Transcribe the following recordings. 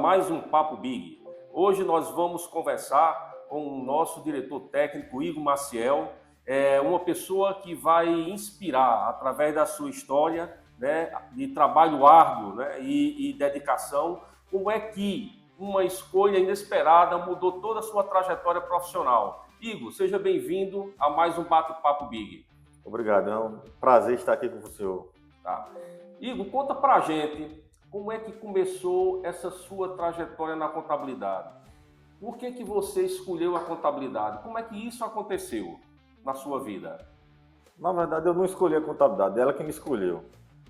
mais um Papo Big. Hoje nós vamos conversar com o nosso diretor técnico, Igor Maciel, uma pessoa que vai inspirar, através da sua história, né, de trabalho árduo, né, e dedicação, como é que uma escolha inesperada mudou toda a sua trajetória profissional. Igor, seja bem-vindo a mais um Bate-Papo Big. Obrigado, é um prazer estar aqui com o senhor. Tá. Igor, conta pra gente como é que começou essa sua trajetória na contabilidade. Por que você escolheu a contabilidade? Como é que isso aconteceu na sua vida? Na verdade, eu não escolhi a contabilidade, ela que me escolheu.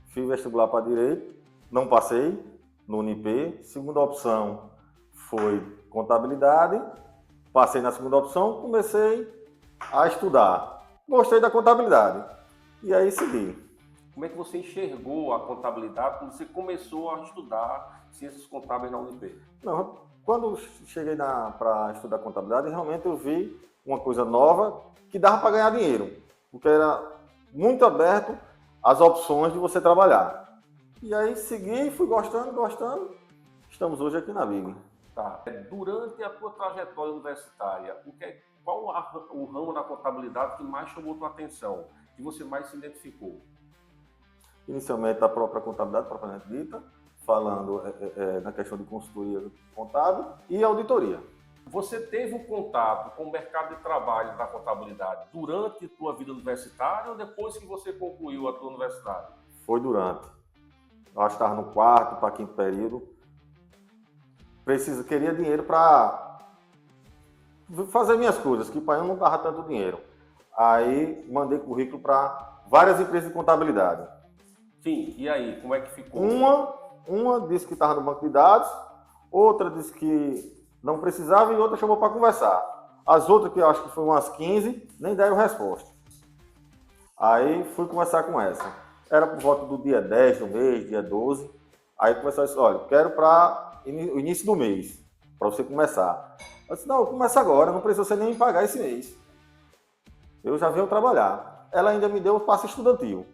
Fiz vestibular para Direito, não passei no UniP. Segunda opção foi Contabilidade. Passei na segunda opção, comecei a estudar. Gostei da contabilidade e aí segui. Como é que você enxergou a contabilidade quando você começou a estudar ciências contábeis na UniP? Não, quando cheguei para estudar contabilidade, realmente eu vi uma coisa nova que dava para ganhar dinheiro, porque era muito aberto as opções de você trabalhar. E aí segui, fui gostando. Estamos hoje aqui na Big. Tá. Durante a tua trajetória universitária, qual o ramo da contabilidade que mais chamou a tua atenção, que você mais se identificou? Inicialmente a própria contabilidade, propriamente dita, falando na questão de consultoria contábil e auditoria. Você teve um contato com o mercado de trabalho da contabilidade durante a tua vida universitária ou depois que você concluiu a tua universidade? Foi durante. Eu acho que estava no quarto para quinto período. Queria dinheiro para fazer minhas coisas, que para eu não dava tanto dinheiro. Aí mandei currículo para várias empresas de contabilidade. Sim, e aí, como é que ficou? Uma disse que estava no banco de dados, outra disse que não precisava e outra chamou para conversar. As outras, que eu acho que foi umas 15, nem deram resposta. Aí fui conversar com essa. Era por volta do dia 10 do mês, dia 12. Aí conversou e disse, olha, quero para o início do mês, para você começar. Eu disse, não, começa agora, não precisa você nem me pagar esse mês. Eu já venho trabalhar. Ela ainda me deu o passe estudantil.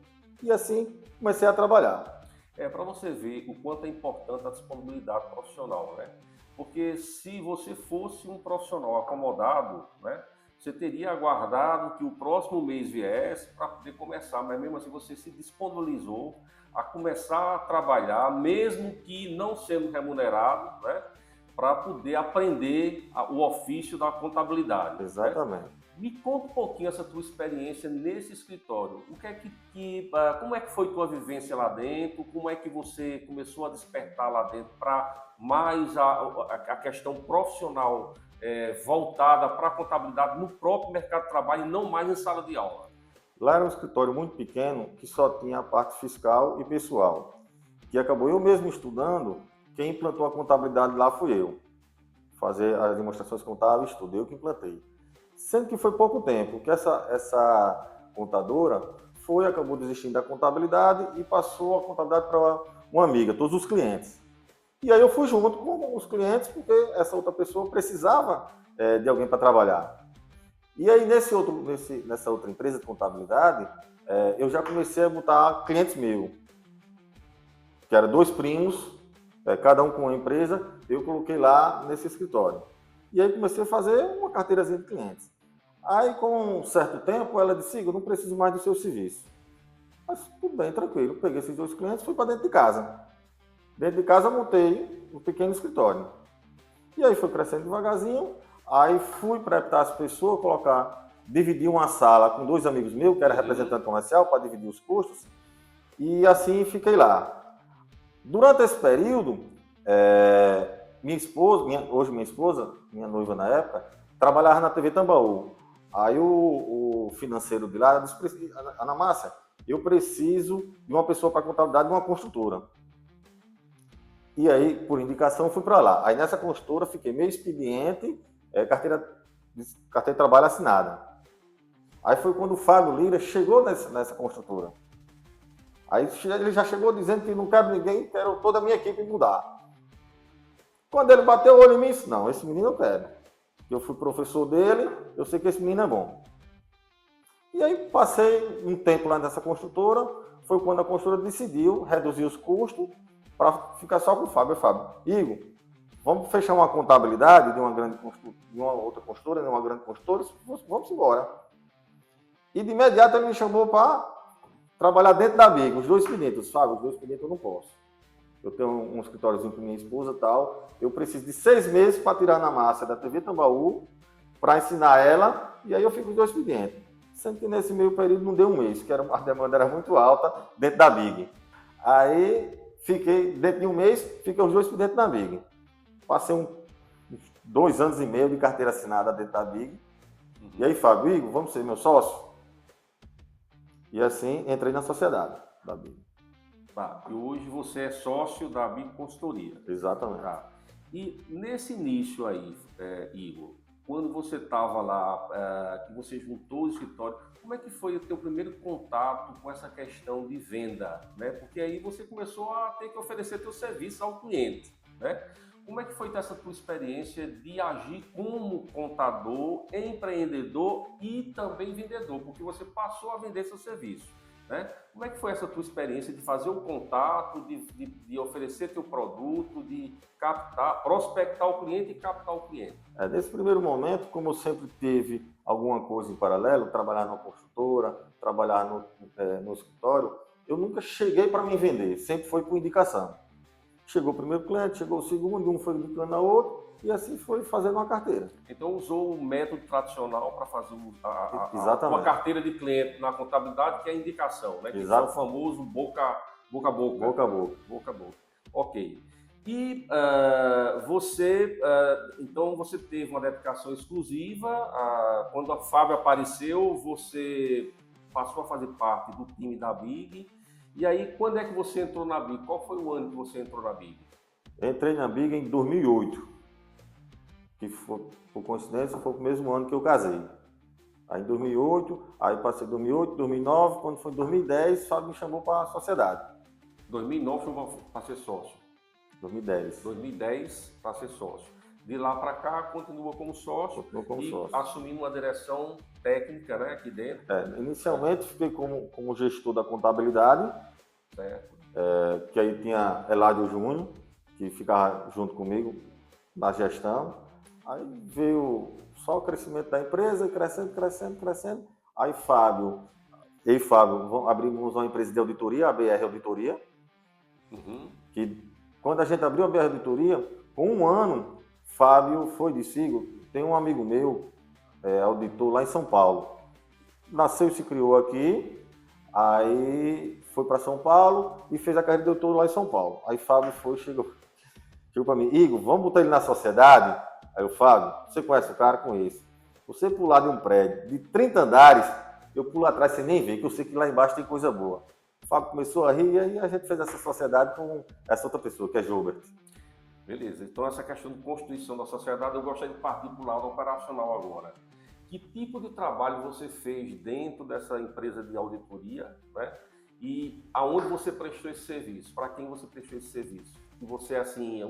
E assim comecei a trabalhar. Para você ver o quanto é importante a disponibilidade profissional, né? Porque se você fosse um profissional acomodado, né, você teria aguardado que o próximo mês viesse para poder começar, mas mesmo assim você se disponibilizou a começar a trabalhar, mesmo que não sendo remunerado, né, para poder aprender o ofício da contabilidade. Exatamente. Né? Me conta um pouquinho essa tua experiência nesse escritório. Como é que foi tua vivência lá dentro? Como é que você começou a despertar lá dentro para mais a questão profissional voltada para a contabilidade no próprio mercado de trabalho e não mais em sala de aula? Lá era um escritório muito pequeno que só tinha a parte fiscal e pessoal, que acabou eu mesmo estudando. Quem implantou a contabilidade lá fui eu. Fazer as demonstrações contábeis, estudei, eu que implantei. Sendo que foi pouco tempo que essa contadora acabou desistindo da contabilidade e passou a contabilidade para uma amiga, todos os clientes. E aí eu fui junto com os clientes porque essa outra pessoa precisava de alguém para trabalhar. E aí nessa outra empresa de contabilidade, eu já comecei a botar clientes meus, que eram 2 primos, cada um com uma empresa, eu coloquei lá nesse escritório. E aí comecei a fazer uma carteirazinha de clientes. Aí, com um certo tempo, ela disse, eu não preciso mais do seu serviço. Mas tudo bem, tranquilo. Peguei esses 2 clientes e fui para dentro de casa. Dentro de casa, montei um pequeno escritório. E aí foi crescendo devagarzinho. Aí fui preparar as pessoas, dividir uma sala com 2 amigos meus, que era representante comercial, para dividir os custos. E assim fiquei lá. Durante esse período, minha esposa, minha noiva na época, trabalhava na TV Tambaú. Aí o financeiro de lá disse, Ana Márcia, eu preciso de uma pessoa para contabilidade de uma construtora. E aí, por indicação, fui para lá. Aí nessa construtora, fiquei meio expediente, carteira de trabalho assinada. Aí foi quando o Fábio Lira chegou nessa construtora. Aí ele já chegou dizendo que não quero ninguém, quero toda a minha equipe mudar. Quando ele bateu o olho em mim, disse, não, esse menino eu quero. Eu fui professor dele, eu sei que esse menino é bom. E aí passei um tempo lá nessa construtora, foi quando a construtora decidiu reduzir os custos para ficar só com o Fábio. Fábio, Igor, vamos fechar uma contabilidade de uma outra consultora, de uma grande consultora, vamos embora. E de imediato ele me chamou para trabalhar dentro da Big, os 2 expedientes. Fábio, os 2 expedientes eu não posso. Eu tenho um escritóriozinho com minha esposa e tal. Eu preciso de 6 meses para tirar na massa da TV Tambaú, para ensinar ela, e aí eu fico os 2 expedientes. Sendo que nesse meio período não deu um mês, que a demanda era muito alta dentro da Big. Aí fiquei, dentro de um mês, fiquei os 2 expedientes na Big. Passei uns 2 anos e meio de carteira assinada dentro da Big. E aí, Fábio, Igor, vamos ser meu sócio? E assim, entrei na sociedade da Big. Tá. E hoje você é sócio da Big Consultoria. Exatamente. Tá. E nesse início aí, Igor, quando você estava lá, que você juntou o escritório, como é que foi o teu primeiro contato com essa questão de venda, né? Porque aí você começou a ter que oferecer teu serviço ao cliente, né? Como é que foi essa tua experiência de agir como contador, empreendedor e também vendedor? Porque você passou a vender seu serviço, né? Como é que foi essa tua experiência de fazer o contato, de oferecer teu produto, de captar, prospectar o cliente e captar o cliente? Nesse primeiro momento, como eu sempre tive alguma coisa em paralelo, trabalhar na construtora, trabalhar no escritório, eu nunca cheguei para me vender, sempre foi por indicação. Chegou o primeiro cliente, chegou o segundo, um foi indicando a outro, e assim foi fazendo uma carteira. Então usou o método tradicional para fazer Exatamente. uma carteira de cliente na contabilidade, que é a indicação, né? Que é o famoso boca a boca. Boca a boca. Boca a boca. Ok. E então você teve uma dedicação exclusiva, quando a Fábio apareceu, você passou a fazer parte do time da Big. E aí, quando é que você entrou na Big? Qual foi o ano que você entrou na Big? Entrei na Big em 2008, que foi, por coincidência, foi o mesmo ano que eu casei. Aí em 2008, aí passei 2008, 2009, quando foi em 2010, o Fábio me chamou para a sociedade. 2009 chamou para ser sócio. 2010. 2010 para ser sócio. De lá para cá, continua como sócio assumindo uma direção técnica, né, aqui dentro. Inicialmente fiquei como gestor da contabilidade, certo. Que aí tinha Eládio Júnior, que ficava junto comigo na gestão. Aí veio só o crescimento da empresa, crescendo. Aí Fábio abrimos uma empresa de auditoria, a BR Auditoria, que quando a gente abriu a BR Auditoria, com um ano, Fábio foi de Sigo, tem um amigo meu, auditor lá em São Paulo. Nasceu e se criou aqui, aí foi para São Paulo e fez a carreira de auditor lá em São Paulo. Aí Fábio chegou para mim, Igor, vamos botar ele na sociedade? Aí eu, Fábio, você conhece o cara? Conheço. Você pular de um prédio de 30 andares, eu pulo atrás sem nem ver, que eu sei que lá embaixo tem coisa boa. O Fábio começou a rir e aí a gente fez essa sociedade com essa outra pessoa, que é Gilbert. Beleza, então essa questão de constituição da sociedade, eu gostaria de partir para o lado operacional agora. Que tipo de trabalho você fez dentro dessa empresa de auditoria, né? E aonde você prestou esse serviço? Para quem você prestou esse serviço? Que você, assim,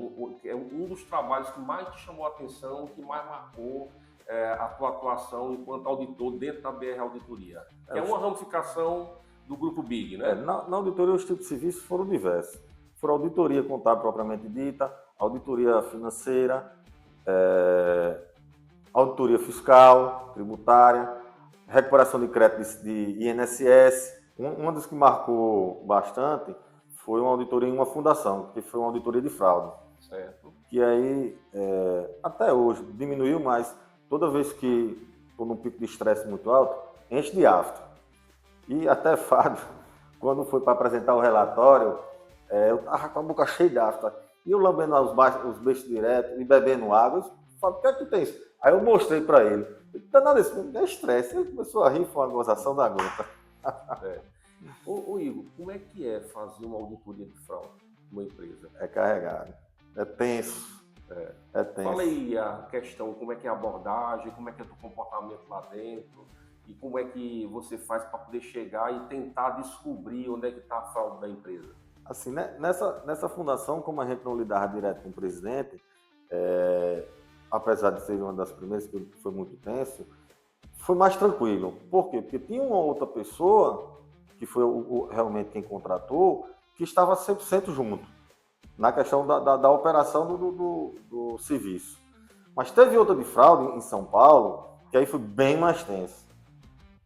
é um dos trabalhos que mais te chamou a atenção, que mais marcou a tua atuação enquanto auditor dentro da BR Auditoria? Que é uma ramificação do Grupo Big, né? Na auditoria, os tipos de serviços foram diversos. Foram auditoria contábil propriamente dita, auditoria financeira, auditoria fiscal, tributária, recuperação de créditos de INSS. Uma das que marcou bastante foi uma auditoria em uma fundação, que foi uma auditoria de fraude. Certo. Que aí, até hoje, diminuiu, mas toda vez que estou num pico de estresse muito alto, enche de afta. E até Fábio, quando foi para apresentar o relatório, eu estava com a boca cheia de afta. E eu lambendo os beijos direto e bebendo água. Eu falei, o que é que tu tem? Aí eu mostrei para ele. Danado esse é estresse. Ele começou a rir, foi uma gozação da gota. Ô Igor, como é que é fazer uma auditoria de fraude numa empresa? É carregado. É tenso. É tenso. Fala aí a questão, como é que é a abordagem, como é que é o teu comportamento lá dentro e como é que você faz para poder chegar e tentar descobrir onde é que está a fraude da empresa. Assim, né? Nessa fundação, como a gente não lidava direto com o presidente, apesar de ser uma das primeiras que foi muito tenso, foi mais tranquilo. Por quê? Porque tinha uma outra pessoa, que foi realmente quem contratou, que estava 100% junto. na questão da operação do serviço. Mas teve outra de fraude em São Paulo, que aí foi bem mais tenso.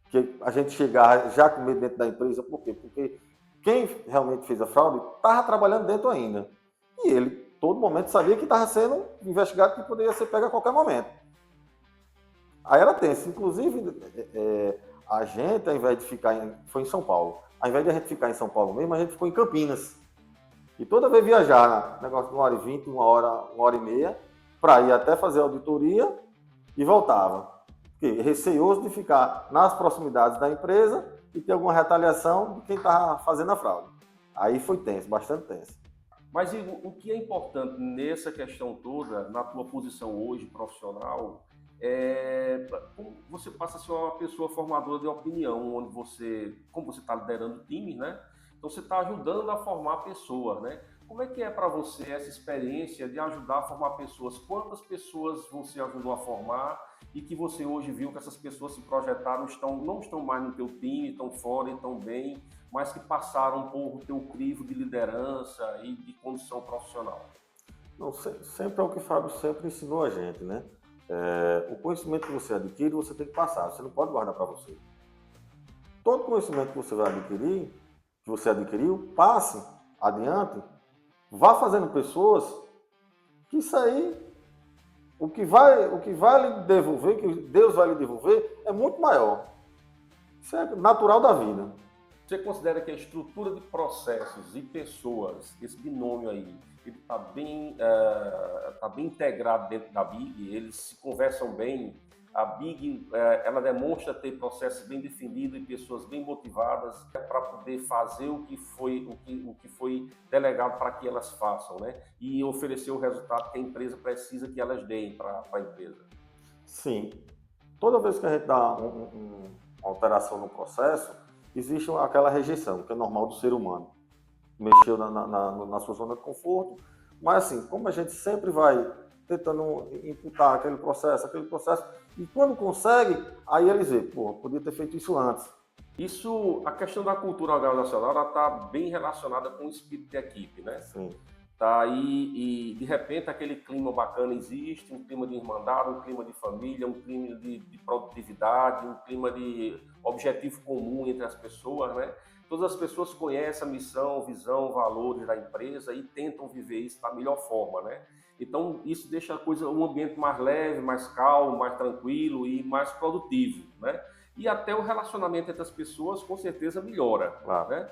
Que a gente chegar já com medo dentro da empresa, por quê? Porque quem realmente fez a fraude estava trabalhando dentro ainda. E ele, todo momento, sabia que estava sendo investigado, que poderia ser pego a qualquer momento. Aí era tenso. Inclusive, a gente, ao invés de ficar foi em São Paulo. Ao invés de a gente ficar em São Paulo mesmo, a gente ficou em Campinas. E toda vez viajar, negócio de 1h20, 1h30, para ir até fazer a auditoria e voltava. Porque receioso de ficar nas proximidades da empresa e ter alguma retaliação de quem estava fazendo a fraude. Aí foi tenso, bastante tenso. Mas Igor, o que é importante nessa questão toda, na tua posição hoje profissional, você passa a ser uma pessoa formadora de opinião, onde como você está liderando o time, né? Então você está ajudando a formar pessoas, né? Como é que é para você essa experiência de ajudar a formar pessoas? Quantas pessoas você ajudou a formar e que você hoje viu que essas pessoas se projetaram, não estão mais no teu time, estão fora, estão bem, mas que passaram por teu crivo de liderança e de condição profissional? Não, sempre é o que o Fábio sempre ensinou a gente, né? O conhecimento que você adquire, você tem que passar, você não pode guardar para você. Todo conhecimento que você vai adquirir, que você adquiriu, passe adiante, vá fazendo pessoas que isso aí, o que vai lhe devolver, que Deus vai lhe devolver, é muito maior. Isso é natural da vida. Você considera que a estrutura de processos e pessoas, esse binômio aí, ele está bem integrado dentro da BIG? Eles se conversam bem? A BIG, ela demonstra ter processos bem definidos e pessoas bem motivadas para poder fazer o que foi delegado para que elas façam, né? E oferecer o resultado que a empresa precisa que elas deem para a empresa. Sim. Toda vez que a gente dá uma alteração no processo, existe aquela rejeição, que é normal do ser humano. Mexeu na sua zona de conforto, mas assim, como a gente sempre vai tentando imputar aquele processo, e quando consegue, aí eles veem, podia ter feito isso antes. A questão da cultura organizacional, ela está bem relacionada com o espírito de equipe, né? Sim. Tá aí e de repente aquele clima bacana existe, um clima de irmandade, um clima de família, um clima de produtividade, um clima de objetivo comum entre as pessoas, né? Todas as pessoas conhecem a missão, visão, valores da empresa e tentam viver isso da melhor forma, né? Então isso deixa um ambiente mais leve, mais calmo, mais tranquilo e mais produtivo, né? E até o relacionamento entre as pessoas com certeza melhora, Claro. né?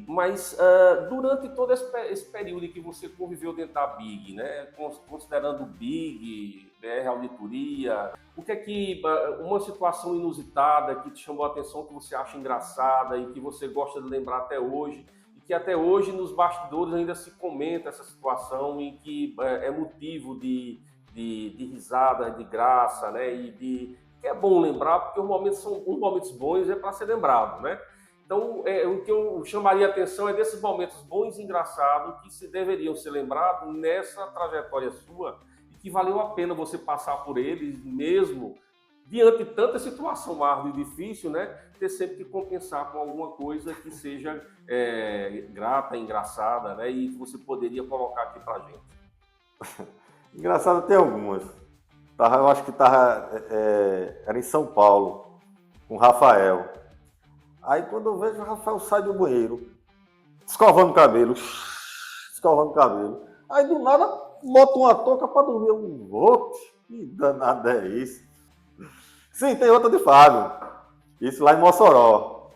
Mas durante todo esse período em que você conviveu dentro da BIG, né, considerando o BIG, BR Auditoria, o que é que uma situação inusitada que te chamou a atenção, que você acha engraçada e que você gosta de lembrar até hoje, e que até hoje nos bastidores ainda se comenta essa situação e que é motivo de risada, de graça, né, que é bom lembrar, porque os momentos bons é para ser lembrado, né? Então, o que eu chamaria a atenção é desses momentos bons e engraçados que deveriam ser lembrados nessa trajetória sua e que valeu a pena você passar por eles, mesmo diante de tanta situação árdua e difícil, né? Ter sempre que compensar com alguma coisa que seja grata, engraçada, né? E que você poderia colocar aqui pra gente. Engraçado, tem algumas. Eu acho que era em São Paulo, com o Rafael. Aí quando eu vejo o Rafael sai do banheiro, escovando o cabelo. Aí do nada bota uma touca para dormir. Que danado é isso? Sim, tem outra de Fábio. Isso lá em Mossoró.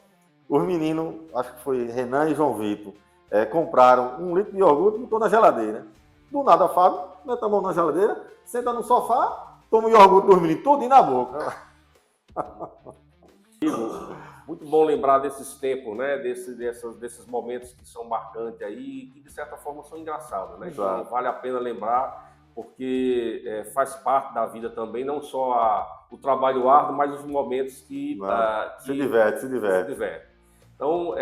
Os meninos, acho que foi Renan e João Vitor, compraram 1 litro de iogurte e botou na geladeira. Do nada, Fábio mete a mão na geladeira, senta no sofá, toma o iogurte dos meninos tudo na boca. Muito bom lembrar desses tempos, né? Desses momentos que são marcantes aí, que de certa forma são engraçados, né? Então, vale a pena lembrar, porque faz parte da vida também, não só o trabalho árduo, mas os momentos que se diverte. Então,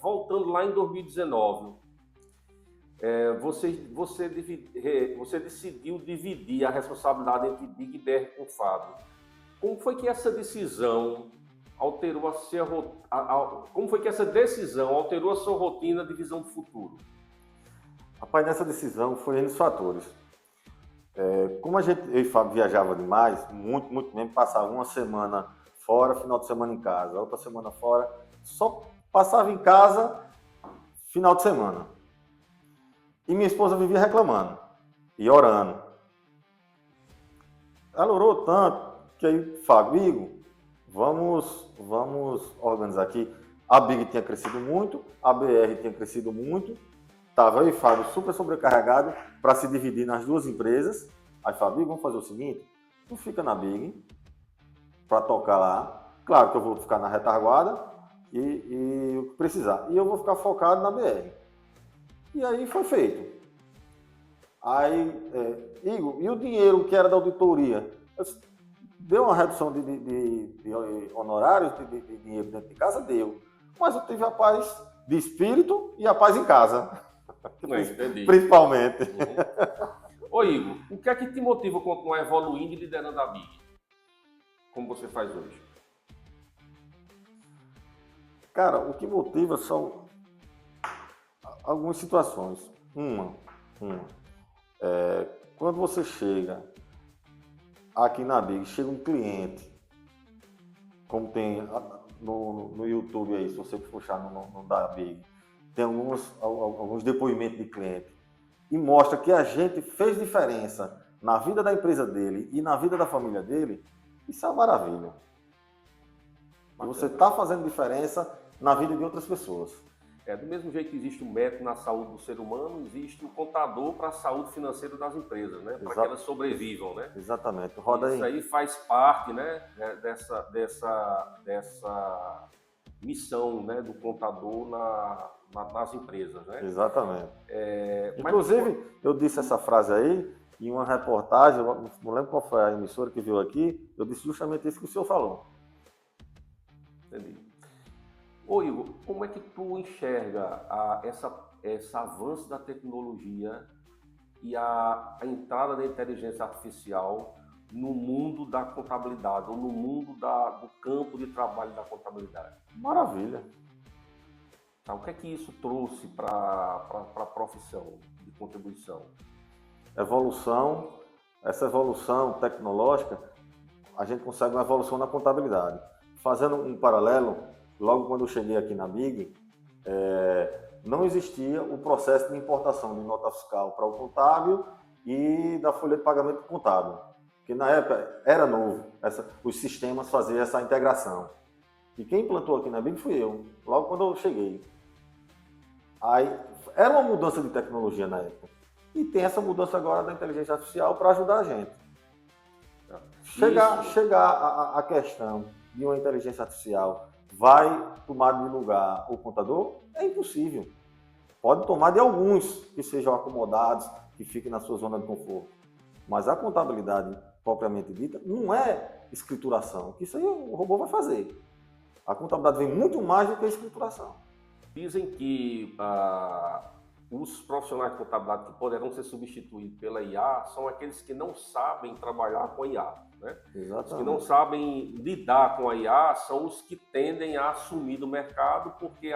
voltando lá em 2019, você decidiu dividir a responsabilidade entre BIG e BR com o Fábio. Como foi que essa decisão alterou como foi que essa decisão alterou a sua rotina de visão do futuro? Rapaz, nessa decisão foi N fatores. Como eu e Fábio viajava demais, muito mesmo, passava uma semana fora, final de semana em casa, outra semana fora, só passava em casa final de semana. E minha esposa vivia reclamando e orando. Ela orou tanto que aí, Fábio, Igor, vamos organizar aqui. A Big tinha crescido muito, a BR tinha crescido muito, estava eu e Fábio super sobrecarregado para se dividir nas duas empresas. Aí, Fábio, vamos fazer o seguinte, tu fica na Big para tocar lá. Claro que eu vou ficar na retaguarda e o que precisar. E eu vou ficar focado na BR. E aí foi feito. Aí, Igor, e o dinheiro que era da auditoria? Deu uma redução de honorários, de dinheiro dentro de casa? Deu. Mas eu tive a paz de espírito e a paz em casa. Entendi. Principalmente. Ô Igor, o que é que te motiva a continuar evoluindo e liderando a Big? Como você faz hoje? Cara, o que motiva são algumas situações. Quando você chega aqui na Big, chega um cliente, como tem no YouTube aí, se você puxar no da Big, tem alguns depoimentos de cliente e mostra que a gente fez diferença na vida da empresa dele e na vida da família dele, isso é uma maravilha. Você está fazendo diferença na vida de outras pessoas. Do mesmo jeito que existe o médico na saúde do ser humano, existe o contador para a saúde financeira das empresas, né? Para que elas sobrevivam, né? Exatamente. Roda isso aí faz parte, né, dessa missão, né, do contador nas empresas, né? Exatamente. Inclusive, eu disse essa frase aí em uma reportagem, eu não lembro qual foi a emissora que viu aqui, eu disse justamente isso que o senhor falou. Entendi. Ô Igor, como é que tu enxerga esse avanço da tecnologia e a entrada da inteligência artificial no mundo da contabilidade, ou no mundo do campo de trabalho da contabilidade? Maravilha. Tá, o que é que isso trouxe para a profissão de contribuição? Essa evolução tecnológica, a gente consegue uma evolução na contabilidade. Fazendo um paralelo, logo quando eu cheguei aqui na Big, não existia o processo de importação de nota fiscal para o contábil e da folha de pagamento contábil. Porque na época era novo, os sistemas faziam essa integração. E quem implantou aqui na Big fui eu, logo quando eu cheguei. Aí, era uma mudança de tecnologia na época. E tem essa mudança agora da inteligência artificial para ajudar a gente. Chegar a questão de uma inteligência artificial vai tomar de lugar o contador? É impossível. Pode tomar de alguns que sejam acomodados, que fiquem na sua zona de conforto. Mas a contabilidade propriamente dita não é escrituração, que isso aí o robô vai fazer. A contabilidade vem muito mais do que a escrituração. Dizem que os profissionais de contabilidade que poderão ser substituídos pela IA são aqueles que não sabem trabalhar com a IA. Né? Os que não sabem lidar com a IA são os que tendem a assumir do mercado porque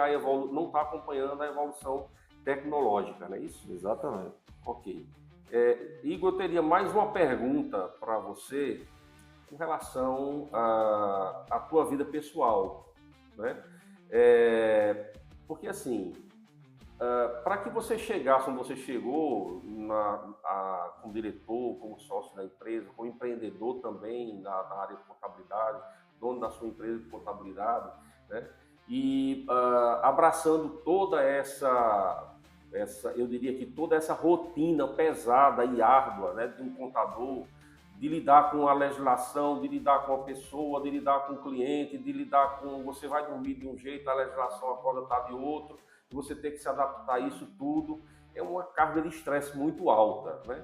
não está acompanhando a evolução tecnológica, não é isso? Exatamente. Ok. Igor, eu teria mais uma pergunta para você com relação à tua vida pessoal, né? Porque assim, para que você chegasse onde você chegou, como diretor, como sócio da empresa, como empreendedor também na área de contabilidade, dono da sua empresa de contabilidade, né? E abraçando toda eu diria que toda essa rotina pesada e árdua, né, de um contador, de lidar com a legislação, de lidar com a pessoa, de lidar com o cliente, de lidar com... Você vai dormir de um jeito, a legislação acorda está de outro, e você tem que se adaptar a isso tudo. É uma carga de estresse muito alta, né?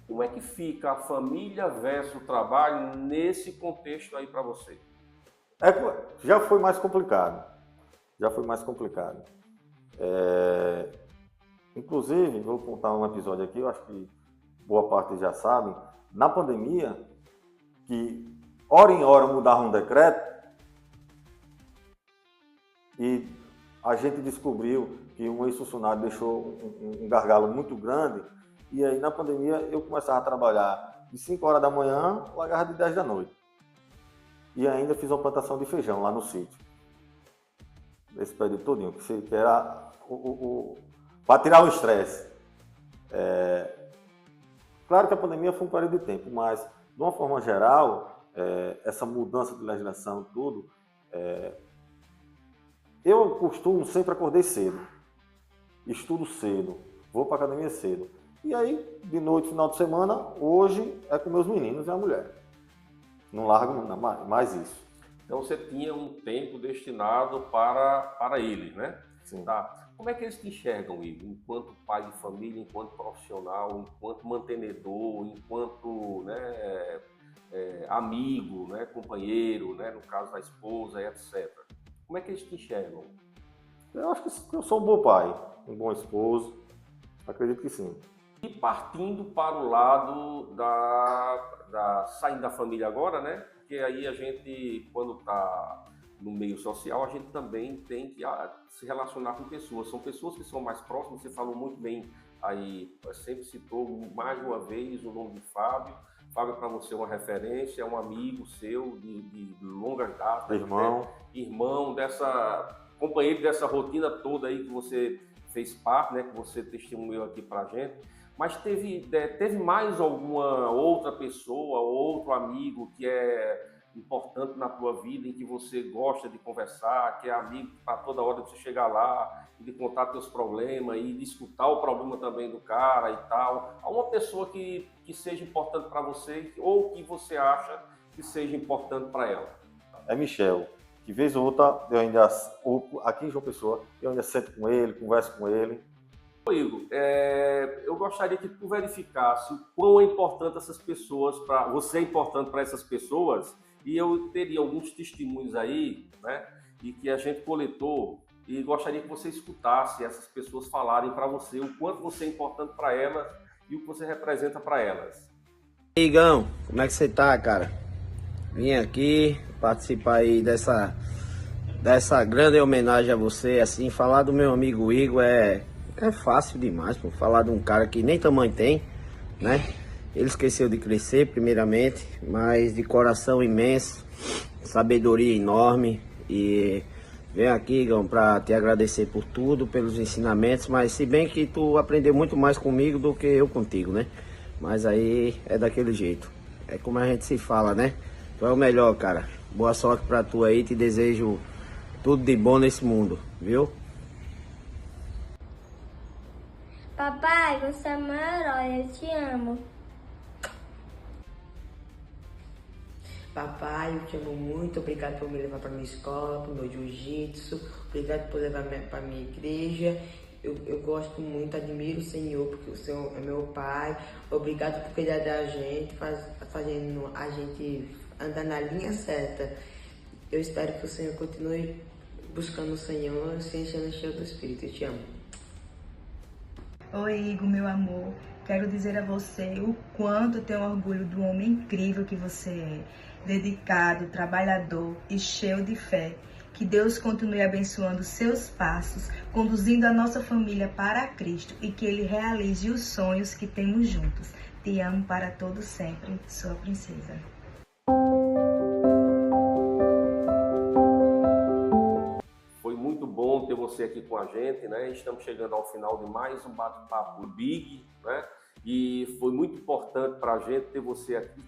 Como é que fica a família versus o trabalho nesse contexto aí para você? Já foi mais complicado. Inclusive, vou contar um episódio aqui, eu acho que boa parte já sabem. Na pandemia, que hora em hora mudava um decreto, e a gente descobriu que um ex-funcionário deixou um gargalo muito grande, e aí na pandemia eu começava a trabalhar de 5 horas da manhã, largava de 10 da noite. E ainda fiz uma plantação de feijão lá no sítio. Esse período todinho, que era para tirar o estresse. Claro que a pandemia foi um período de tempo, mas de uma forma geral, essa mudança de legislação, tudo, eu costumo sempre acordar cedo, estudo cedo, vou para a academia cedo. E aí, de noite, final de semana, hoje é com meus meninos e a mulher. Não largo mais isso. Então você tinha um tempo destinado para eles, né? Sim. Tá. Como é que eles te enxergam, Igor? Enquanto pai de família, enquanto profissional, enquanto mantenedor, enquanto, né, amigo, né, companheiro, né, no caso da esposa, etc. Como é que eles te enxergam? Eu acho que eu sou um bom pai, um bom esposo. Acredito que sim. E partindo para o lado saindo da família agora, né? Porque aí a gente, quando está no meio social, a gente também tem que se relacionar com pessoas. São pessoas que são mais próximas, você falou muito bem aí, sempre citou mais uma vez o nome de Fábio. Fábio para você é uma referência, é um amigo seu de longas datas. Irmão. Né? Irmão, companheiro dessa rotina toda aí que você fez parte, né? Que você testemunhou aqui para a gente. Mas teve mais alguma outra pessoa, outro amigo que é importante na tua vida, em que você gosta de conversar, que é amigo para toda hora você chegar lá e de contar teus problemas e de escutar o problema também do cara e tal? Há uma pessoa que seja importante para você ou que você acha que seja importante para ela? É Michel, que vez ou outra, aqui em João Pessoa, eu ainda sento com ele, converso com ele. Igor, eu gostaria que tu verificasse o quão é importante essas pessoas, você é importante para essas pessoas, e eu teria alguns testemunhos aí, né, e que a gente coletou, e gostaria que você escutasse essas pessoas falarem para você o quanto você é importante para elas e o que você representa para elas. E aí, Igão, como é que você tá, cara? Vim aqui participar aí dessa grande homenagem a você, assim, falar do meu amigo Igor é fácil demais, pô. Falar de um cara que nem tamanho tem, né? Ele esqueceu de crescer, primeiramente, mas de coração imenso, sabedoria enorme. E venho aqui, Igão, pra te agradecer por tudo, pelos ensinamentos, mas se bem que tu aprendeu muito mais comigo do que eu contigo, né? Mas aí é daquele jeito. É como a gente se fala, né? Tu é o melhor, cara. Boa sorte pra tu aí, te desejo tudo de bom nesse mundo, viu? Papai, você é meu herói, eu te amo. Papai, eu te amo muito, obrigado por me levar para minha escola, para o meu jiu-jitsu, obrigado por levar para minha igreja. Eu gosto muito, admiro o Senhor, porque o Senhor é meu pai. Obrigado por cuidar da gente, fazendo a gente andar na linha certa. Eu espero que o Senhor continue buscando o Senhor, se enchendo do Espírito. Eu te amo. Oi, Igor, meu amor. Quero dizer a você o quanto tenho orgulho do homem incrível que você é. Dedicado, trabalhador e cheio de fé. Que Deus continue abençoando seus passos, conduzindo a nossa família para Cristo e que Ele realize os sonhos que temos juntos. Te amo para todo sempre, sua princesa. Foi muito bom ter você aqui com a gente, né? Estamos chegando ao final de mais um bate-papo Big, né? E foi muito importante para a gente ter você aqui.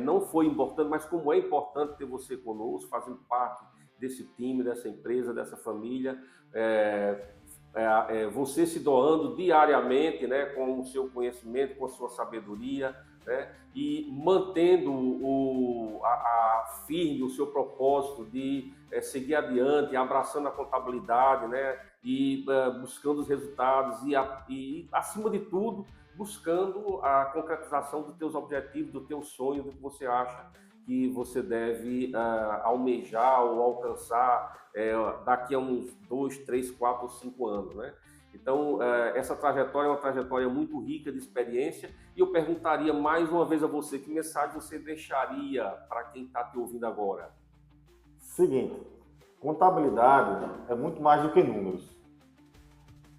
Não foi importante, mas como é importante ter você conosco, fazendo parte desse time, dessa empresa, dessa família. Você se doando diariamente, né, com o seu conhecimento, com a sua sabedoria, né, e mantendo firme o seu propósito de seguir adiante, abraçando a contabilidade, né, e buscando os resultados e, acima de tudo, buscando a concretização dos teus objetivos, do teu sonho, do que você acha que você deve almejar ou alcançar daqui a uns 2, 3, 4 ou 5 anos, né? Então, essa trajetória é uma trajetória muito rica de experiência e eu perguntaria mais uma vez a você, que mensagem você deixaria para quem está te ouvindo agora? Seguinte, Contabilidade é muito mais do que números.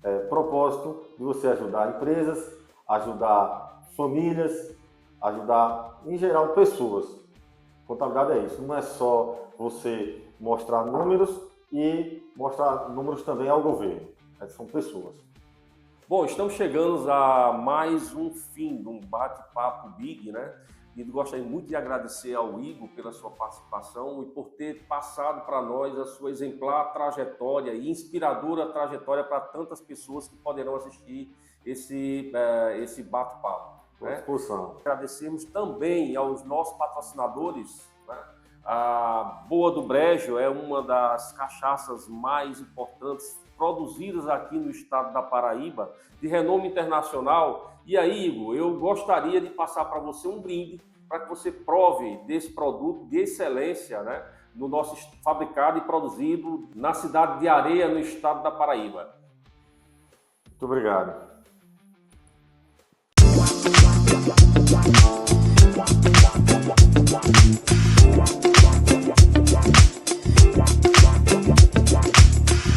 É propósito de você ajudar empresas, ajudar famílias, ajudar, em geral, pessoas. Contabilidade é isso, não é só você mostrar números e mostrar números também ao governo. São pessoas. Bom, estamos chegando a mais um fim de um bate-papo Big, né? E gostaria muito de agradecer ao Igor pela sua participação e por ter passado para nós a sua exemplar trajetória e inspiradora trajetória para tantas pessoas que poderão assistir esse bate-papo. Né? Agradecemos também aos nossos patrocinadores, né? A Boa do Brejo é uma das cachaças mais importantes produzidas aqui no estado da Paraíba, de renome internacional. E aí, Igor, eu gostaria de passar para você um brinde para que você prove desse produto de excelência, né, no nosso fabricado e produzido na cidade de Areia, no estado da Paraíba. Muito obrigado.